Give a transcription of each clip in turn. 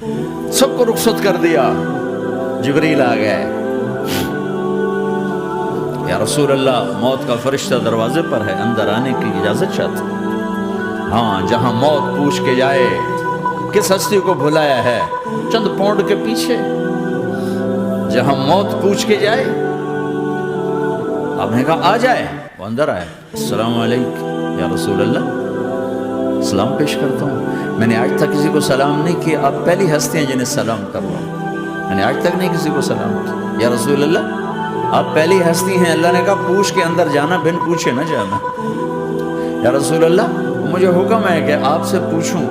سب کو رخصت کر دیا. جبریل آ گئے. یا رسول اللہ موت کا فرشتہ دروازے پر ہے, اندر آنے کی اجازت چاہتا. ہاں, جہاں موت پوچھ کے جائے کس ہستی کو بھلایا ہے, چند پونڈ کے پیچھے جہاں موت پوچھ کے جائے. آپ نے کہا آ جائے, وہ اندر آئے. السلام علیکم یا رسول اللہ, سلام پیش کرتا ہوں. میں نے آج تک کسی کو سلام نہیں کیا, آپ پہلی ہستی ہیں جنہیں سلام کر رہا ہوں. میں نے آج تک نہیں کسی کو سلام کیا. یا رسول اللہ آپ پہلی ہستی ہیں. اللہ نے کہا پوچھ کے اندر جانا, بن پوچھے نہ جانا. یا رسول اللہ مجھے حکم ہے کہ آپ سے پوچھوں,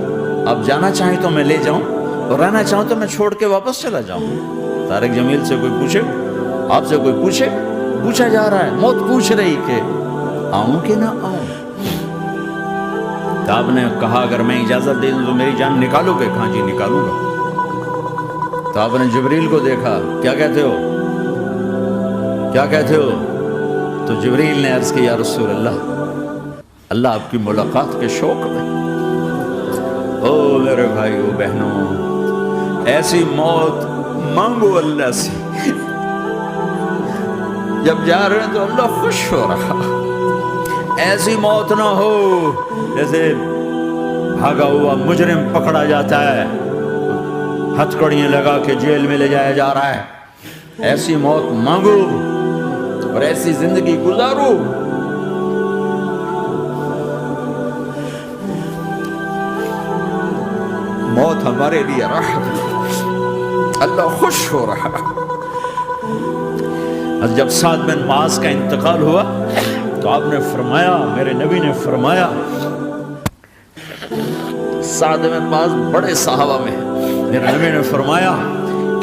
آپ جانا چاہیں تو میں لے جاؤں, اور رہنا چاہوں تو میں چھوڑ کے واپس چلا جاؤں. طارق جمیل سے کوئی پوچھے, آپ سے کوئی پوچھے, پوچھا جا رہا ہے, موت پوچھ رہی کہ آؤں کہ نہ آؤں. تو آپ نے کہا اگر میں اجازت دے دوں تو میری جان نکالو گے؟ کہاں جی نکالوں گا. تو آپ نے جبریل کو دیکھا, کیا کہتے ہو, کیا کہتے ہو؟ تو جبریل نے عرض کی یا رسول اللہ, اللہ آپ کی ملاقات کے شوق میں. او میرے بھائیو بہنوں, ایسی موت مانگو اللہ سے. جب جا رہے ہیں تو اللہ خوش ہو رہا. ایسی موت نہ ہو جیسے بھاگا ہوا مجرم پکڑا جاتا ہے, ہتھکڑیاں لگا کے جیل میں لے جایا جا رہا ہے. ایسی موت مانگو اور ایسی زندگی گزارو. موت ہمارے لیے راحت, اللہ خوش ہو رہا. جب سعد بن معاذ کا انتقال ہوا تو آپ نے فرمایا, میرے نبی نے فرمایا, سعد بن معاذ بڑے صحابہ میں, میرے نبی نے فرمایا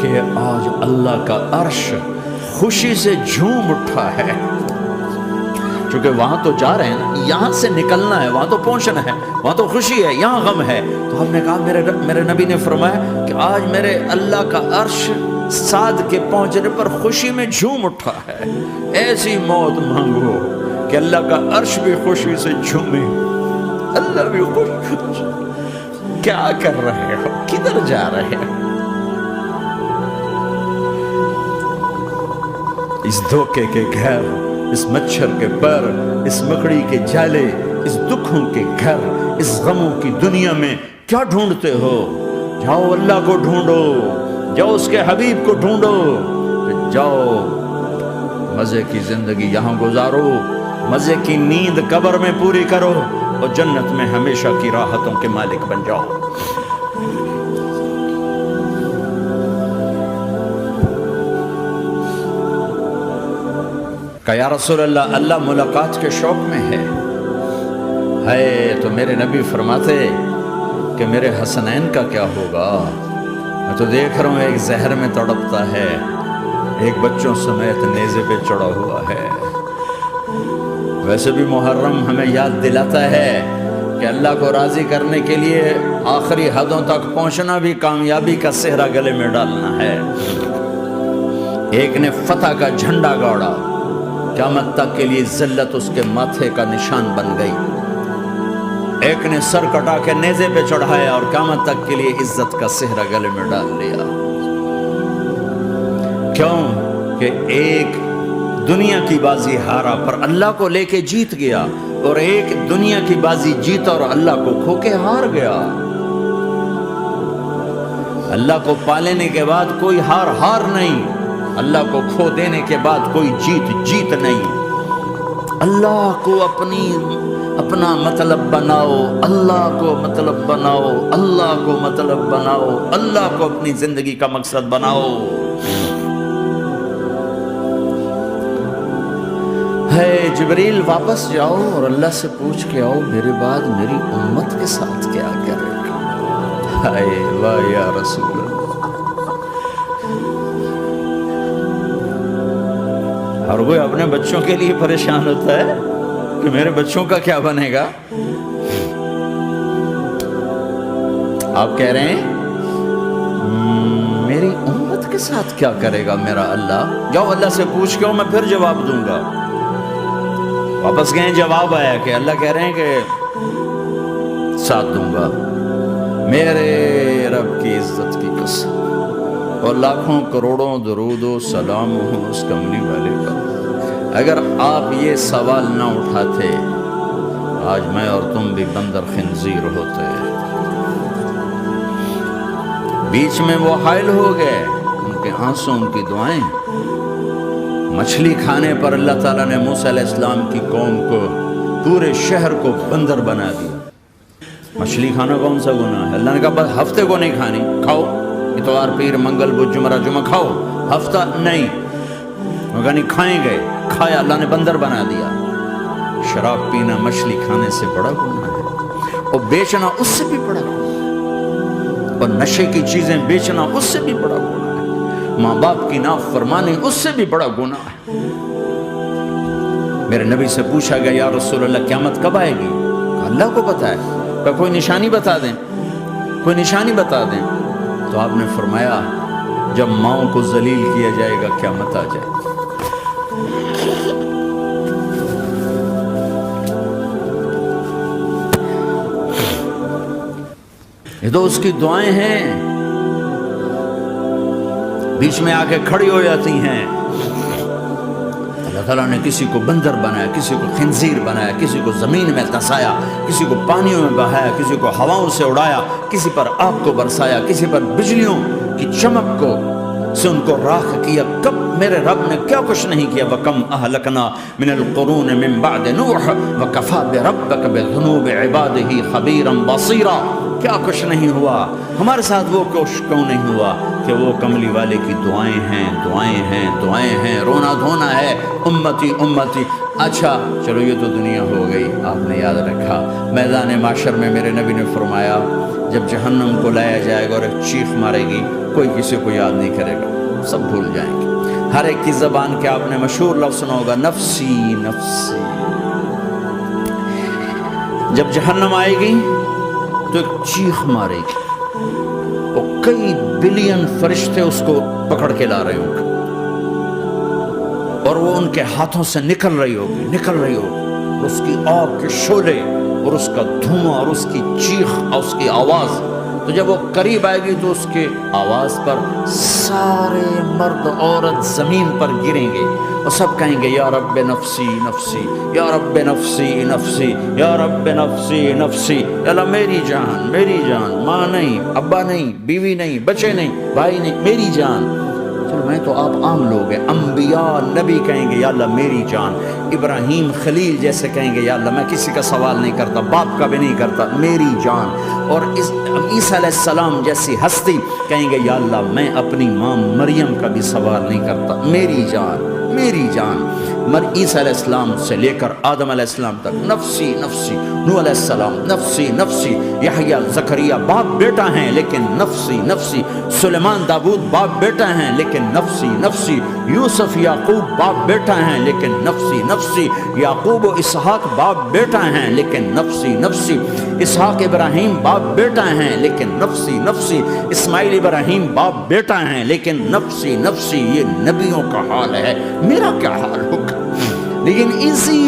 کہ آج اللہ کا عرش خوشی سے جھوم اٹھا ہے. چونکہ وہاں تو جا رہے ہیں, یہاں سے نکلنا ہے, وہاں تو پہنچنا ہے, وہاں تو خوشی ہے, یہاں غم ہے. تو ہم نے کہا میرے نبی نے فرمایا کہ آج میرے اللہ کا عرش سعد کے پہنچنے پر خوشی میں جھوم اٹھا ہے. ایسی موت مانگو کہ اللہ کا عرش بھی خوشی سے جھومے, اللہ بھی خوش. کیا کر رہے ہو, کدھر جا رہے ہو؟ اس دھوکے کے گھر, اس مچھر کے پر, اس مکڑی کے جالے, اس دکھوں کے گھر, اس غموں کی دنیا میں کیا ڈھونڈتے ہو؟ جاؤ اللہ کو ڈھونڈو, جاؤ اس کے حبیب کو ڈھونڈو, جاؤ مزے کی زندگی یہاں گزارو, مزے کی نیند قبر میں پوری کرو, اور جنت میں ہمیشہ کی راحتوں کے مالک بن جاؤ. کہ یا رسول اللہ, اللہ ملاقات کے شوق میں ہے. تو میرے نبی فرماتے کہ میرے حسنین کا کیا ہوگا؟ میں تو دیکھ رہا ہوں ایک زہر میں تڑپتا ہے, ایک بچوں سمیت نیزے پہ چڑھا ہوا ہے. ویسے بھی محرم ہمیں یاد دلاتا ہے کہ اللہ کو راضی کرنے کے لیے آخری حدوں تک پہنچنا بھی کامیابی کا صحرا گلے میں ڈالنا ہے. ایک نے فتح کا جھنڈا گاڑا, قیامت تک کے لیے ذلت اس کے ماتھے کا نشان بن گئی. ایک نے سر کٹا کے نیزے پہ چڑھایا اور قیامت تک کے لیے عزت کا صحرا گلے میں ڈال لیا. کیوں کہ ایک دنیا کی بازی ہارا پر اللہ کو لے کے جیت گیا, اور ایک دنیا کی بازی جیتا اور اللہ کو کھو کے ہار گیا. اللہ کو پا لینے کے بعد کوئی ہار نہیں, اللہ کو کھو دینے کے بعد کوئی جیت نہیں. اللہ کو اپنا مطلب بناؤ, اللہ کو مطلب بناؤ, اللہ کو مطلب بناؤ, اللہ کو اپنی زندگی کا مقصد بناؤ. ہے جبریل واپس جاؤ اور اللہ سے پوچھ کے آؤ میرے بعد میری امت کے ساتھ کیا کرے گا. ہائے واہ یا رسول اللہ. اور وہ اپنے بچوں کے لیے پریشان ہوتا ہے کہ میرے بچوں کا کیا بنے گا. آپ کہہ رہے ہیں میری امت کے ساتھ کیا کرے گا میرا اللہ. جاؤ اللہ سے پوچھ کے آؤ, میں پھر جواب دوں گا. واپس گئے, جواب آیا کہ اللہ کہہ رہے ہیں کہ ساتھ دوں گا. میرے رب کی عزت کی قسم اور لاکھوں کروڑوں درود و سلام ہو اس کملی والے پر، اگر آپ یہ سوال نہ اٹھاتے آج میں اور تم بھی بندر خنزیر ہوتے۔ بیچ میں وہ حائل ہو گئے، ان کے آنسوں ان کی دعائیں۔ مچھلی کھانے پر اللہ تعالیٰ نے موسیٰ علیہ السلام کی قوم کو، پورے شہر کو بندر بنا دیا۔ مچھلی کھانا کون سا گناہ ہے؟ اللہ نے کہا بس ہفتے کو نہیں کھانی، کھاؤ اتوار پیر منگل بدھ جمعہ جمعہ کھاؤ، ہفتہ نہیں۔ وہ کہا نہیں، کھائیں گے، کھایا، اللہ نے بندر بنا دیا۔ شراب پینا مچھلی کھانے سے بڑا گناہ ہے، اور بیچنا اس سے بھی بڑا گناہ ہے، اور نشے کی چیزیں بیچنا اس سے بھی بڑا گناہ ہے، ماں باپ کی نافرمانی اس سے بھی بڑا گناہ ہے۔ میرے نبی سے پوچھا گیا یا رسول اللہ قیامت کب آئے گی؟ اللہ کو پتہ ہے، کہ کوئی نشانی بتا دیں، کوئی نشانی بتا دیں۔ تو آپ نے فرمایا جب ماؤں کو ذلیل کیا جائے گا قیامت آ جائے گی۔ یہ تو اس کی دعائیں ہیں، بیچ میں آ کے کھڑی ہو جاتی ہیں۔ اللہ تعالیٰ نے کسی کو بندر بنایا، کسی کو خنزیر بنایا، کسی کو زمین میں دھسایا، کسی کو پانیوں میں بہایا، کسی کو ہواؤں سے اڑایا، کسی پر آگ کو برسایا، کسی پر بجلیوں کی چمک کو سے ان کو راکھ کیا۔ کب میرے رب نے کیا کچھ نہیں کیا۔ وَكَمْ أَهْلَكْنَا مِنَ الْقُرُونِ مِنْ بَعْدِ نُوحٍ وَكَفَى بِرَبِّكَ بِذُنُوبِ عِبَادِهِ خَبِيرًا بَصِيرًا۔ کیا کچھ نہیں ہوا، ہمارے ساتھ وہ کچھ کیوں نہیں ہوا کہ وہ کملی والے کی دعائیں ہیں، دعائیں ہیں، دعائیں ہیں، رونا دھونا ہے، امتی امتی۔ اچھا چلو یہ تو دنیا ہو گئی، آپ نے یاد رکھا میدان معاشر میں میرے نبی نے فرمایا جب جہنم کو لایا جائے گا اور ایک چیخ مارے گی، کوئی کسی کو یاد نہیں کرے گا، سب بھول جائیں گے۔ ہر ایک کی زبان کے آپ نے مشہور لفظ سنا ہوگا، نفسی نفسی۔ جب جہنم آئے گی تو ایک چیخ مارے گی، اور کئی بلین فرشتے اس کو پکڑ کے لا رہے ہوں گے، اور وہ ان کے ہاتھوں سے نکل رہی ہوگی، اور اس کی آگ کے شعلے اور اس کا دھواں اور اس کی چیخ اور اس کی آواز۔ تو جب وہ قریب آئے گی تو اس کے آواز پر سارے مرد عورت زمین پر گریں گے اور سب کہیں گے یا رب نفسی نفسی، یا رب نفسی نفسی، یا رب نفسی نفسی۔ اللہ میری جان، میری جان، ماں نہیں، ابا نہیں، بیوی نہیں، بچے نہیں، بھائی نہیں، میری جان۔ چلو میں تو آپ عام لوگ ہیں، انبیاء نبی کہیں گے یا اللہ میری جان، ابراہیم خلیل جیسے کہیں گے یا اللہ میں کسی کا سوال نہیں کرتا، باپ کا بھی نہیں کرتا، میری جان۔ اور عیسیٰ علیہ السلام جیسی ہستی کہیں گے یا اللہ میں اپنی ماں مریم کا بھی سوال نہیں کرتا، میری جان، میری جان۔ عیسیٰ علیہ السلام سے لے کر آدم علیہ السلام تک نفسی نفسی، نوح علیہ السلام نفسی نفسی، یحییٰ زکریا باپ بیٹا ہیں لیکن نفسی نفسی، سلیمان داؤد باپ بیٹا ہیں لیکن نفسی نفسی، یوسف یعقوب باپ بیٹا ہیں لیکن نفسی نفسی، یعقوب و اسحاق باپ بیٹا ہیں لیکن نفسی نفسی، اسحاق ابراہیم باپ بیٹا ہیں لیکن نفسی نفسی، اسماعیل ابراہیم باپ بیٹا ہیں لیکن نفسی نفسی۔ یہ نبیوں کا حال ہے، میرا کیا حال ہوگا؟ لیکن اسی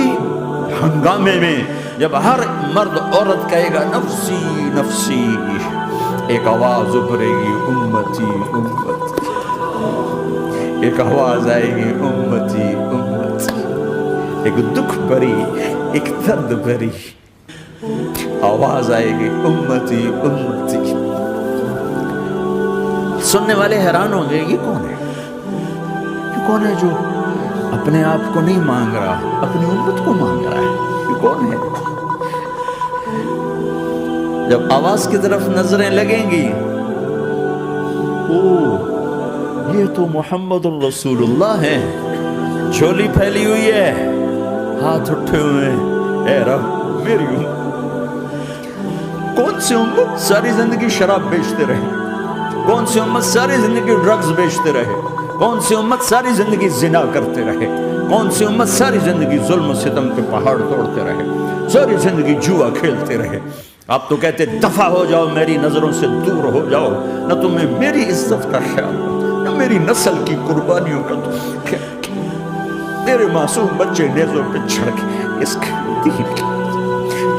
ہنگامے میں جب ہر مرد عورت کہے گا نفسی نفسی، ایک آواز ابھرے گی امتی امتی، ایک آواز آئے گی امتی امتی، ایک دکھ بھری، ایک درد بھری آواز آئے گی امتی امتی۔ سننے والے حیران ہوں گے یہ کون ہے، یہ کون ہے جو اپنے آپ کو نہیں مانگ رہا، اپنی امت کو مانگ رہا ہے، یہ کون ہے؟ جب آواز کی طرف نظریں لگیں گی، یہ تو محمد الرسول اللہ ہے، جھولی پھیلی ہوئی ہے، ہاتھ اٹھے ہوئے ہیں، اے رب میری امت۔ کون سی امت ساری زندگی شراب بیچتے رہے، کون سی امت ساری زندگی ڈرگز بیچتے رہے، کون سی امت ساری زندگی زنا کرتے رہے، کون سی امت ساری زندگی ظلم و ستم کے پہاڑ توڑتے رہے، ساری زندگی جوا کھیلتے رہے۔ آپ تو کہتے دفع ہو جاؤ، میری نظروں سے دور ہو جاؤ، نہ تمہیں میری عزت کا خیال ہو، نہ میری نسل کی قربانیوں کا خیال، میرے معصوم بچے نیزوں پہ چھڑ کے اس کے دین کی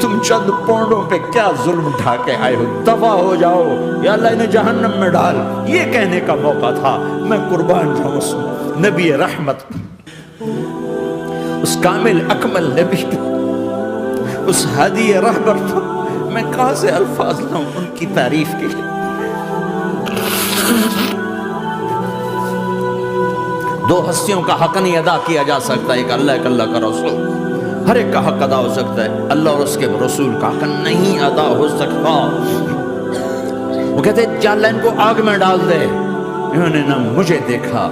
تم چند پونڈوں پہ کیا ظلم ڈھا کے آئے ہو، دفع ہو جاؤ یا اللہ انہیں جہنم میں ڈال. یہ کہنے کا موقع تھا. میں قربان جاؤں اس نبی رحمت، اس کامل اکمل نبی، اس ہادی رہبر پر میں کہاں سے الفاظ لاؤں ان کی تعریف کے لیے. دو ہستیوں کا حق نہیں ادا کیا جا سکتا، ایک اللہ، ایک اللہ کا رسول. ہر ایک کا حق ادا ہو سکتا ہے، اللہ اور اس کے رسول کا حق نہیں ادا ہو سکتا. وہ کہتے یا اللہ ان کو آگ میں ڈال دے. انہوں نے نہ مجھے دیکھا،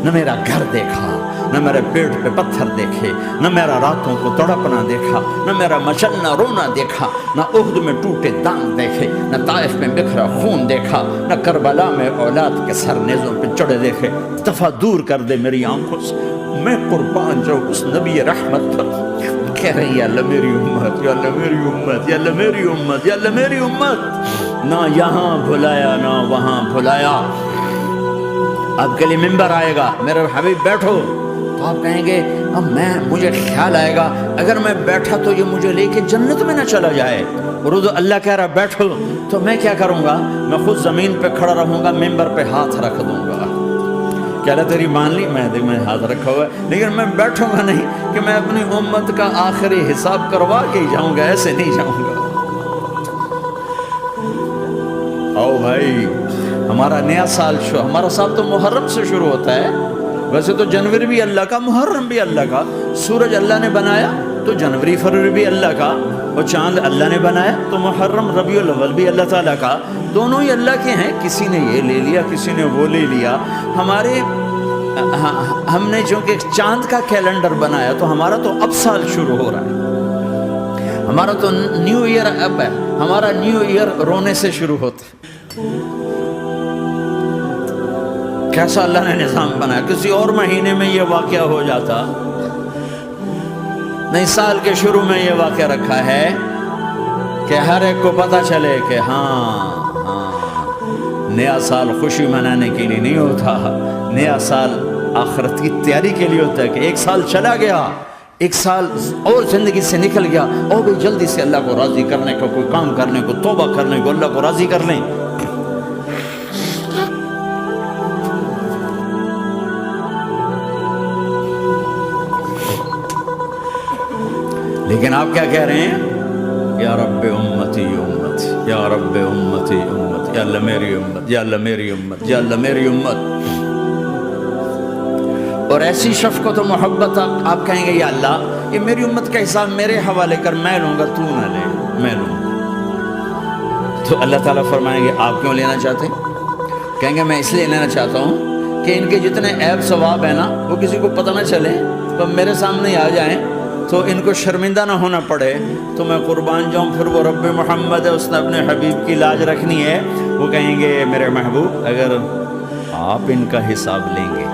نہ میرا گھر دیکھا، نہ میرے پیٹ پہ پتھر دیکھے، نہ میرا راتوں کو تڑپنا دیکھا، نہ میرا مچلنا رونا دیکھا، نہ احد میں ٹوٹے دانت دیکھے، نہ طائف میں بکھرا خون دیکھا، نہ کربلا میں اولاد کے سر نیزوں پہ چڑھے دیکھے. دفعہ دور کر دے میری آنکھوں سے. میں قربان جاؤں اس نبی رحمت پر. کہہ رہے ہیں یا اللہ میری امت، یا اللہ میری امت، یا اللہ میری امت، یا اللہ میری امت. نہ یہاں بھلایا نہ وہاں بھلایا. آپ کے لیے ممبر آئے گا، میرے حبیب بیٹھو، تو آپ کہیں گے اب مجھے خیال آئے گا اگر میں بیٹھا تو یہ مجھے لے کے جنت میں نہ چلا جائے. اور اللہ کہہ رہا بیٹھو تو میں کیا کروں گا؟ میں خود زمین پہ کھڑا رہوں گا، ممبر پہ ہاتھ رکھ دوں گا. کہ اللہ تیری مان لی، میں ہاتھ رکھا ہوا ہے، لیکن میں بیٹھوں گا نہیں کہ میں اپنی امت کا آخری حساب کروا کے ہی جاؤں گا، ایسے نہیں جاؤں گا. آؤ بھائی، ہمارا نیا سال ہمارا سال تو محرم سے شروع ہوتا ہے. ویسے تو جنوری بھی اللہ کا، محرم بھی اللہ کا. سورج اللہ نے بنایا تو جنوری فروری بھی اللہ کا، اور چاند اللہ نے بنایا تو محرم ربیع الاول بھی اللہ تعالیٰ کا. دونوں ہی اللہ کے ہیں. کسی نے یہ لے لیا، کسی نے وہ لے لیا. ہم نے چونکہ چاند کا کیلنڈر بنایا تو ہمارا تو اب سال شروع ہو رہا ہے. ہمارا تو نیو ایئر اب ہے. ہمارا نیو ایئر رونے سے شروع ہوتا ہے. کیسا اللہ نے نظام بنایا. کسی اور مہینے میں یہ واقعہ ہو جاتا نہیں. سال کے شروع میں یہ واقعہ رکھا ہے کہ ہر ایک کو پتہ چلے کہ ہاں نیا سال خوشی منانے کے لیے نہیں ہوتا. نیا سال آخرت کی تیاری کے لیے ہوتا ہے کہ ایک سال چلا گیا، ایک سال اور زندگی سے نکل گیا، اور بھی جلدی سے اللہ کو راضی کرنے کو، کوئی کام کرنے کو، توبہ کرنے کو، اللہ کو راضی کر لیں. لیکن آپ کیا کہہ رہے ہیں؟ یا رب امتی امتی، یا رب امتی امتی، یا اللہ میری امت، یا اللہ میری امت، یا اللہ میری امت. اور ایسی شفقت و محبت آپ کہیں گے یا اللہ یہ میری امت کا حساب میرے حوالے کر، میں لوں گا، تو نہ لے، میں لوں. تو اللہ تعالیٰ فرمائیں گے آپ کیوں لینا چاہتے ہیں؟ کہیں گے میں اس لیے لینا چاہتا ہوں کہ ان کے جتنے عیب ثواب ہیں نا وہ کسی کو پتہ نہ چلے، تو میرے سامنے آ جائیں تو ان کو شرمندہ نہ ہونا پڑے. تو میں قربان جاؤں. پھر وہ رب محمد ہے، اس نے اپنے حبیب کی لاج رکھنی ہے. وہ کہیں گے میرے محبوب اگر آپ ان کا حساب لیں گے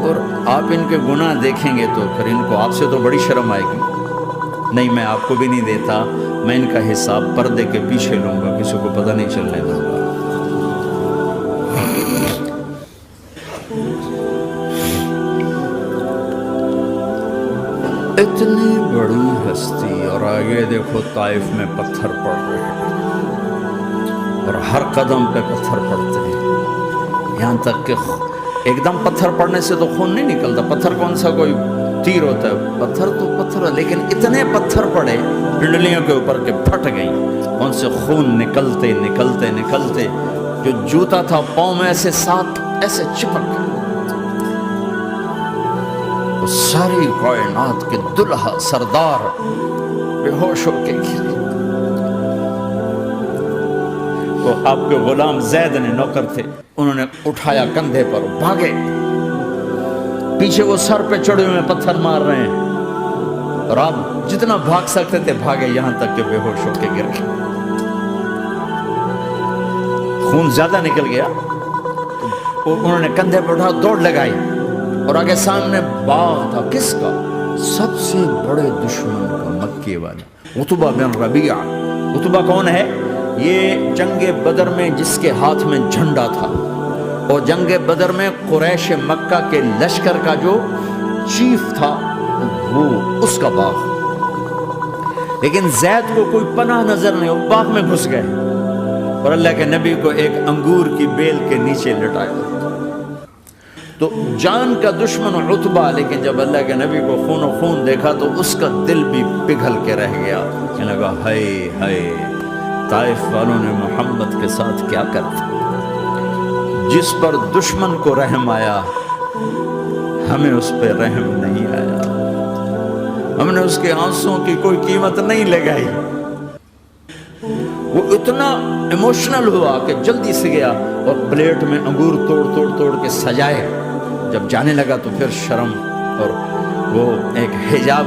اور آپ ان کے گناہ دیکھیں گے تو پھر ان کو آپ سے تو بڑی شرم آئے گی. نہیں، میں آپ کو بھی نہیں دیتا، میں ان کا حساب پردے کے پیچھے لوں گا، کسی کو پتہ نہیں چلنے دوں گا. اتنی بڑی ہستی، اور آگے دیکھو طائف میں پتھر پڑ رہے ہیں اور ہر قدم پہ پتھر پڑتے ہیں. یہاں تک کہ ایک دم پتھر پڑنے سے تو خون نہیں نکلتا. پتھر کون سا کوئی تیر ہوتا ہے؟ پتھر تو پتھر ہے، لیکن اتنے پتھر پڑے پنڈلیوں کے اوپر کے پھٹ گئیں. ان سے خون نکلتے نکلتے نکلتے جو جوتا تھا پاؤں میں ایسے ساتھ ایسے چپک گئے. ساری کائنات کے دلہا سردار بے ہوش ہو کے گرے. تو آپ کے غلام زید نے نوکر تھے، انہوں نے اٹھایا کندھے پر، بھاگے. پیچھے وہ سر پہ چڑھے ہوئے پتھر مار رہے ہیں اور آپ جتنا بھاگ سکتے تھے بھاگے، یہاں تک کہ بے ہوش ہو کے گر گئے. خون زیادہ نکل گیا تو انہوں نے کندھے پر اٹھا دوڑ لگائی اور آگے سامنے باغ تھا. کس کا؟ سب سے بڑے دشمن کا، مکے والا عتبہ بن ربیعہ. عتبہ کون ہے؟ یہ جنگ بدر میں جس کے ہاتھ میں جھنڈا تھا، اور جنگ بدر میں قریش مکہ کے لشکر کا جو چیف تھا وہ اس کا باغ. لیکن زید کو کوئی پناہ نظر نہیں، وہ باغ میں گھس گئے اور اللہ کے نبی کو ایک انگور کی بیل کے نیچے لٹایا۔ تو جان کا دشمن عتبہ، لیکن جب اللہ کے نبی کو خون و خون دیکھا تو اس کا دل بھی پگھل کے رہ گیا، کہنے لگا ہائے ہائے طائف والوں نے محمد کے ساتھ کیا کرتا۔ جس پر دشمن کو رحم آیا ہمیں اس پہ رحم نہیں آیا، ہم نے اس کے آنسوں کی کوئی قیمت نہیں لگائی۔ وہ اتنا ایموشنل ہوا کہ جلدی سے گیا اور پلیٹ میں انگور توڑ کے سجائے۔ جب جانے لگا تو پھر شرم اور وہ ایک حجاب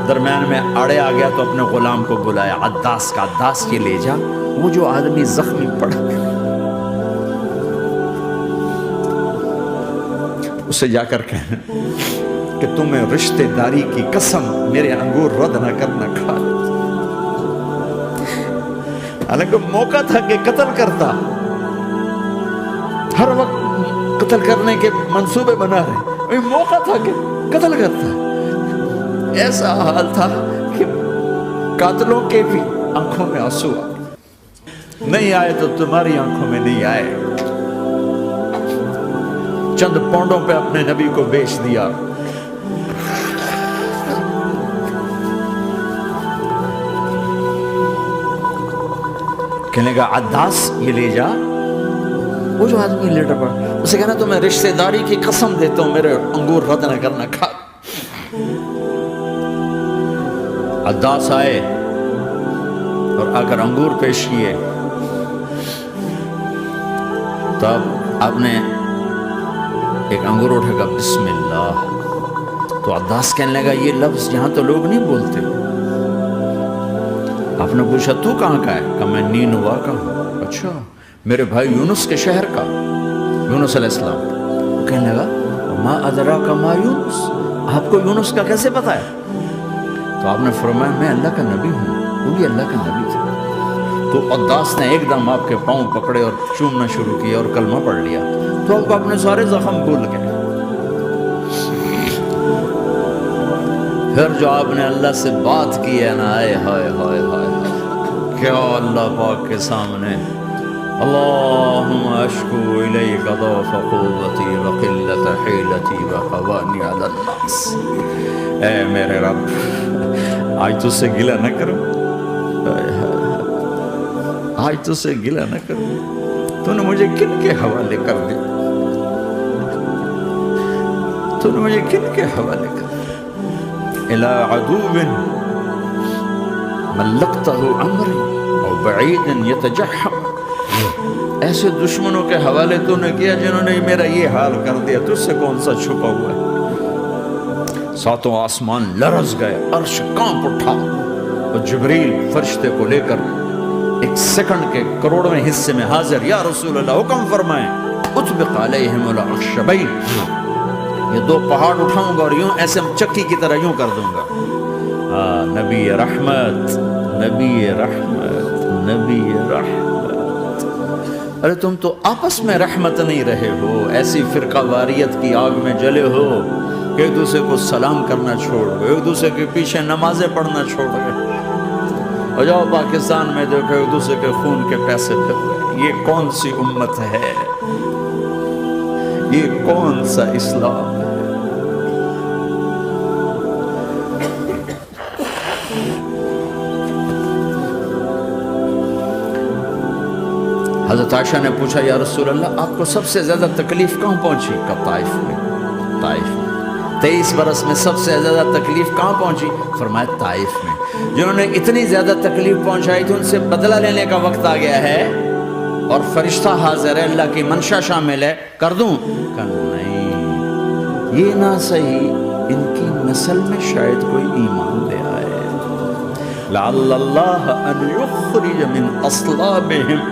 درمیان میں آڑے آ گیا، تو اپنے غلام کو بلایا، عداس کا، عداس کے لے جا وہ جو آدمی زخمی پڑا اسے جا کر کہنا کہ تمہیں رشتہ داری کی قسم میرے انگور رد نہ کرنا کھا۔ حالانکہ موقع تھا کہ قتل کرتا، ہر وقت قتل کرنے کے منصوبے بنا رہے، موقع تھا کہ قتل کرتا۔ ایسا حال تھا کہ قاتلوں کے بھی آنکھوں میں آنسو نہیں آئے تو تمہاری آنکھوں میں نہیں آئے۔ چند پونڈوں پہ اپنے نبی کو بیچ دیا۔ کہنے کا عداس یہ لے جا، وہ جو آدمی لیٹر پڑا اسے کہنا تو میں رشتہ داری کی قسم دیتا ہوں میرے انگور رد نہ کرنا کھا۔ عداس آئے اور آ کر انگور پیش کیے، تب آپ نے ایک انگور اٹھا کر بسم اللہ، تو عداس کہنے لگا یہ لفظ یہاں تو لوگ نہیں بولتے۔ آپ نے پوچھا تو کہاں کا ہے؟ کہا میں نینوا کا ہوں۔ اچھا، میرے بھائی یونس کے شہر کا، یونس علیہ السلام۔ وہ کہنے لگا ما ادراک ما یونس، آپ کو یونس کا کیسے پتا ہے؟ تو آپ نے فرمایا میں اللہ کا نبی ہوں، وہ بھی اللہ کا نبی تھا۔ تو عداس نے ایک دم آپ کے پاؤں پکڑے اور چومنا شروع کیا اور کلمہ پڑھ لیا، تو آپ اپنے سارے زخم بھول گئے۔ پھر جو آپ نے اللہ سے بات کی ہے نا، آئے ہائے ہائے ہائے کیا اللہ پاک کے سامنے، اللہم اشکو الیک ضعف قوتی وقلت حیلتی وقوانی علی الناس۔ اے میرے رب آج تجھ سے گلہ نہ کروں، آج تجھ سے گلہ نہ کروں، تو نے مجھے کن کے حوالے کر دیا، تو نے مجھے کن کے حوالے کر دیا، الی عدو ملکتہ عمری او بعید یتجحم، ایسے دشمنوں کے حوالے تو نے کیا جنہوں نے میرا یہ حال کر دیا، تجھ سے کون سا چھپا ہوا ہے۔ ساتوں آسمان لرز گئے، عرش کانپ اٹھا، اور جبریل فرشتے کو لے کر ایک سیکنڈ کے کروڑویں حصے میں حاضر، یا رسول اللہ حکم فرمائیں اطبق علیہم الاخشبین، یہ دو پہاڑ اٹھاؤں گا اور یوں ایسے چکی کی طرح یوں کر دوں گا۔ نبی رحمت، نبی رحمت، نبی رحمت۔ ارے تم تو آپس میں رحمت نہیں رہے ہو، ایسی فرقہ واریت کی آگ میں جلے ہو کہ ایک دوسرے کو سلام کرنا چھوڑ گئے، ایک دوسرے کے پیچھے نمازیں پڑھنا چھوڑ گئے، اور جاؤ پاکستان میں دیکھو ایک دوسرے کے خون کے پیسے پھر رہے۔ یہ کون سی امت ہے؟ یہ کون سا اسلام ہے؟ حضرت عائشہ نے پوچھا یا رسول اللہ آپ کو سب سے زیادہ تکلیف کہاں پہنچی؟ کہ طائف میں، طائف میں 23 برس میں سب سے زیادہ تکلیف کہاں پہنچی؟ فرمایا طائف میں۔ جنہوں نے اتنی زیادہ تکلیف پہنچائی تھی ان سے بدلہ لینے کا وقت آ گیا ہے، اور فرشتہ حاضر ہے، اللہ کی منشا شامل ہے، کر دوں؟ کہ نہیں، یہ نہ صحیح، ان کی نسل میں شاید کوئی ایمان لے آئے، لعل اللہ ان یخرج من اصلابہم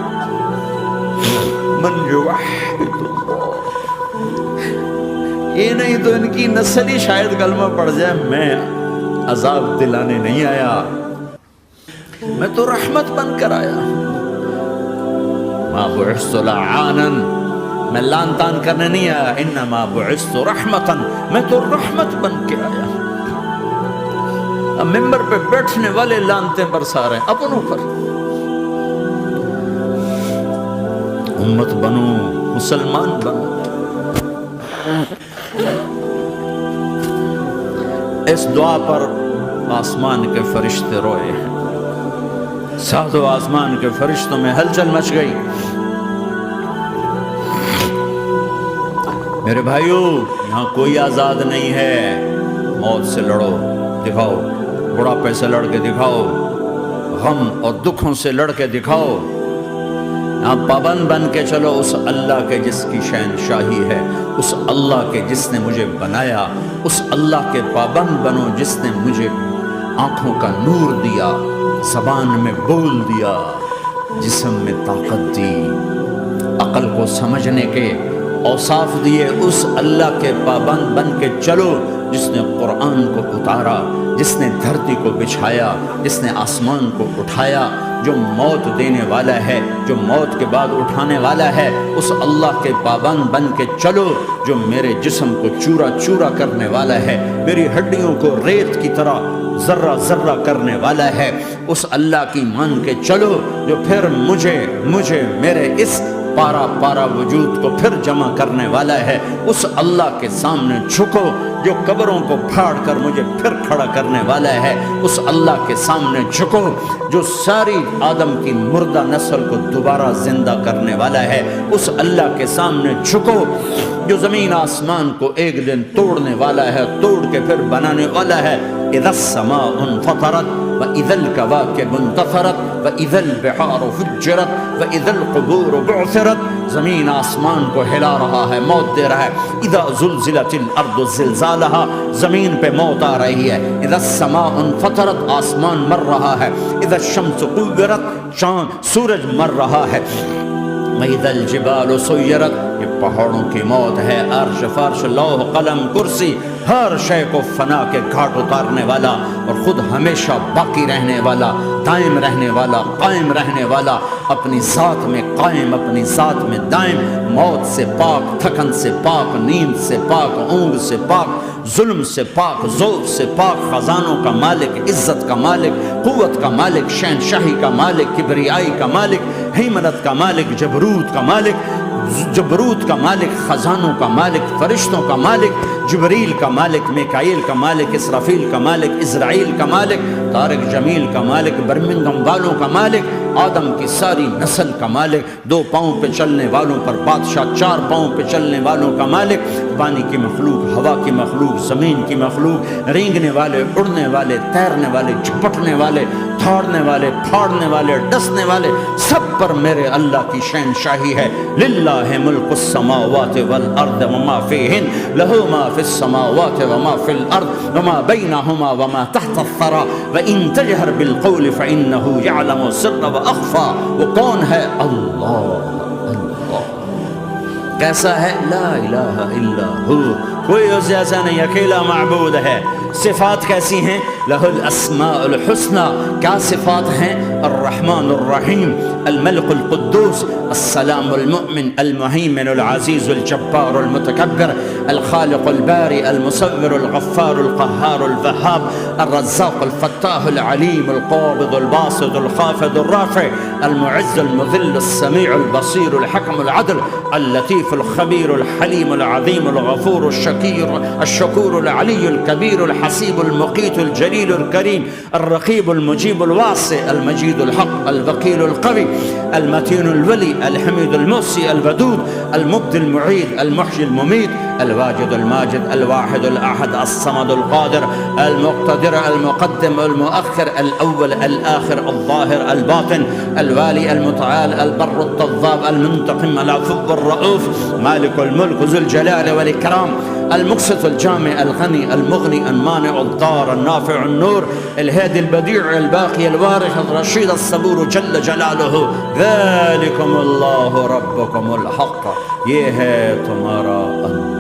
من یوحد اللہ، یہ نہیں تو ان کی نسل ہی شاید کلمہ پڑھ جائے۔ میں عذاب دلانے نہیں آیا، میں تو رحمت بن کر آیا، ما بعثت لعانا، میں لان تان کرنے نہیں آیا، انما بعثت رحمتا، میں تو رحمت بن کے آیا۔ اب ممبر پہ بیٹھنے والے لانتیں برسا رہے ہیں اپنوں پر. امت بنو، مسلمان بنو. اس دعا پر آسمان کے فرشتے روئے ہیں. ساتوں آسمان کے فرشتوں میں ہلچل مچ گئی. میرے بھائیوں، یہاں کوئی آزاد نہیں ہے. موت سے لڑو، دکھاؤ. بڑھاپے سے لڑ کے دکھاؤ. غم اور دکھوں سے لڑ کے دکھاؤ. یہاں پابند بن کے چلو اس اللہ کے جس کی شہنشاہی ہے، اس اللہ کے جس نے مجھے بنایا. اس اللہ کے پابند بنو جس نے مجھے آنکھوں کا نور دیا، زبان میں بول دیا، جسم میں طاقت دی، عقل کو سمجھنے کے اوصاف دیے. اس اللہ کے پابند بن کے چلو جس نے قرآن کو اتارا، جس نے دھرتی کو بچھایا، جس نے آسمان کو اٹھایا، جو موت دینے والا ہے، جو موت کے بعد اٹھانے والا ہے. اس اللہ کے پابند بن کے چلو جو میرے جسم کو چورا چورا کرنے والا ہے، میری ہڈیوں کو ریت کی طرح ذرہ ذرہ کرنے والا ہے. اس اللہ کی مان کے چلو جو پھر مجھے میرے اس پارا پارا وجود کو پھر جمع کرنے والا ہے. اس اللہ کے سامنے جھکو جو قبروں کو پھاڑ کر مجھے پھر کھڑا کرنے والا ہے. اس اللہ کے سامنے جھکو جو ساری آدم کی مردہ نسل کو دوبارہ زندہ کرنے والا ہے. اس اللہ کے سامنے جھکو جو زمین آسمان کو ایک دن توڑنے والا ہے، توڑ کے پھر بنانے والا ہے. اذا السماء انفطرت وإذا الكواكب انتثرت وإذا البحار فجرت وإذا القبور بعثرت. زمین آسمان کو ہلا رہا ہے، موت دے رہا ہے. اذا زلزلت الارض زلزالها، زمین پہ موت آ رہی ہے. اذا السماء انفطرت، آسمان مر رہا ہے. اذا الشمس كورت، چاند سورج مر رہا ہے. وإذا الجبال سيرت، یہ پہاڑوں کی موت ہے. عرش فرش لوح قلم کرسی، ہر شے کو فنا کے گھاٹ اتارنے والا اور خود ہمیشہ باقی رہنے والا، دائم رہنے والا، قائم رہنے والا، اپنی ذات میں قائم، اپنی ذات میں دائم. موت سے پاک، تھکن سے پاک، نیند سے پاک، اونگ سے پاک، ظلم سے پاک، ذوق سے پاک، خزانوں کا مالک، عزت کا مالک، قوت کا مالک، شہنشاہی کا مالک، کبریائی کا مالک، ہیمنت کا مالک، جبروت کا مالک، خزانوں کا مالک، فرشتوں کا مالک، جبریل کا مالک، میکائیل کا مالک، اسرافیل کا مالک، اسرائیل کا مالک، طارق جمیل کا مالک، برمنگم والوں کا مالک، آدم کی ساری نسل کا مالک، 2 پاؤں پہ چلنے والوں پر بادشاہ، 4 پاؤں پہ چلنے والوں کا مالک، پانی کی مخلوق، ہوا کی مخلوق، زمین کی مخلوق، رینگنے والے، اڑنے والے، تیرنے والے، جھپٹنے والے، دھاڑنے والے، پھاڑنے والے، ڈسنے والے، سب پر میرے اللہ کی شہنشاہی ہے. للہ ملک السماوات والارض وما فیہن، لہ ما فی السماوات وما فی الارض وما بینہما وما تحت الثری وان تجہر بالقول فانہ یعلم السر واخفی. وہ کون ہے؟ اللہ. کیسا ہے؟ لا الہ الا ہو، کوئی اس جیسا نہیں، اکیلا معبود ہے. صفات کیسی ہیں؟ لہ الاسماء الحسنى. کیا صفات ہیں؟ الرحمن الرحیم، الملک القدوس، السلام المؤمن، المہیمن العزیز الجبار المتکبر، الخالق الباری المصور الغفار القہار الوہاب، الرزاق الفتاح العلیم القابض الباسط الخافض الرافع، المعز المذل السمیع البصیر الحکم العدل، اللطیف الخبیر الحلیم العظیم الغفور الشکور العلی الکبیر الحسیب المقیت الجلیل الکریم، الرقیب المجیب الواسع، المجید الحق، الوکیل القوی، المتین الولی، الحمید المحصی، الودود، المبدی المعید، المحیی الممیت، الواجد الماجد، الواحد الأحد، الصمد القادر، المقتدر، المقدم، المؤخر، الأول، الآخر، الظاهر، الباطن، الوالي، المتعال، البر التواب، المنتقم، العفو الرؤوف، مالك الملك ذو الجلال والإكرام، المقسط الجامع الغني المغني المانع الضار النافع النور، الهادي البديع الباقي الوارث الرشيد الصبور جل جلاله. ذلكم الله ربكم الحق، یہ ہے تمہارا اللہ.